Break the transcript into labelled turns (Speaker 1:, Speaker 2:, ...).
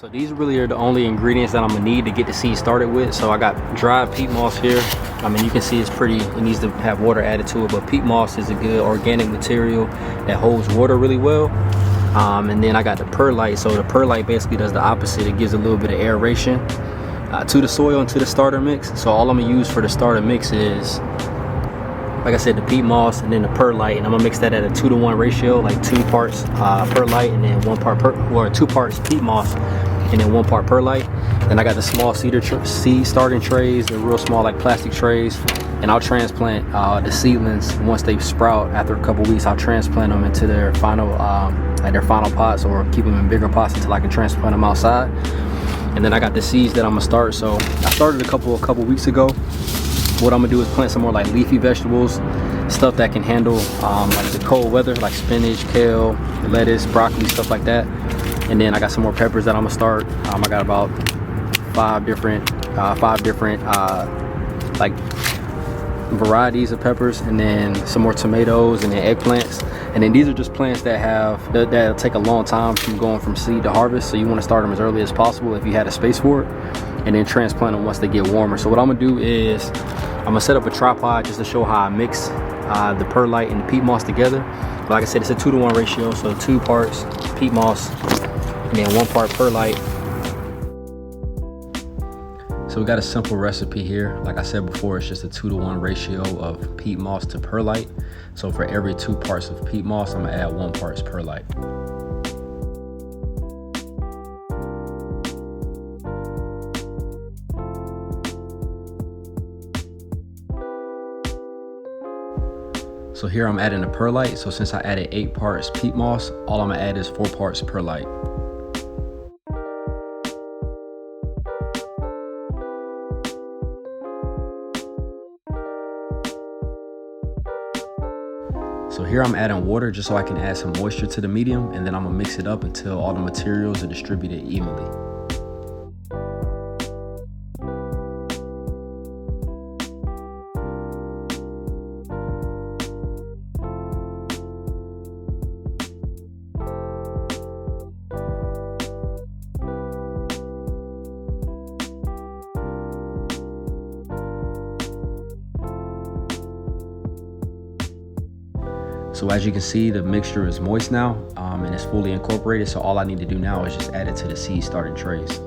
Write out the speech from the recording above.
Speaker 1: So these really are the only ingredients that I'm gonna need to get the seed started with. So I got dried peat moss here. I mean, you can see it's pretty, it needs to have water added to it, but peat moss is a good organic material that holds water really well. And then I got the perlite. So the perlite basically does the opposite. It gives a little bit of aeration to the soil and to the starter mix. So all I'm gonna use for the starter mix is, like I said, the peat moss and then the perlite, and I'm gonna mix that at a 2-to-1 ratio, like 2 parts perlite and then 2 parts peat moss and then 1 part perlite. Then I got the small seed starting trays, the real small like plastic trays, and I'll transplant the seedlings once they sprout. After a couple weeks, I'll transplant them into their final pots, or keep them in bigger pots until I can transplant them outside. And then I got the seeds that I'm gonna start. So I started a couple weeks ago. What I'm gonna do is plant some more like leafy vegetables, stuff that can handle like the cold weather, like spinach, kale, lettuce, broccoli, stuff like that. And then I got some more peppers that I'm gonna start. I got about 5 different like varieties of peppers, and then some more tomatoes, and then eggplants. And then these are just plants that'll take a long time from going from seed to harvest. So you want to start them as early as possible if you had a space for it, and then transplant them once they get warmer. So what I'm gonna do is I'm gonna set up a tripod just to show how I mix the perlite and the peat moss together. But like I said, it's a 2-to-1 ratio, so 2 parts peat moss and then 1 part perlite. So we got a simple recipe here. Like I said before, it's just a 2-to-1 ratio of peat moss to perlite. So for every 2 parts of peat moss, I'm gonna add 1 part perlite. So here I'm adding the perlite. So since I added 8 parts peat moss, all I'm gonna add is 4 parts perlite. So here I'm adding water just so I can add some moisture to the medium, and then I'm gonna mix it up until all the materials are distributed evenly. So as you can see, the mixture is moist now, and it's fully incorporated. So all I need to do now is just add it to the seed starting trays.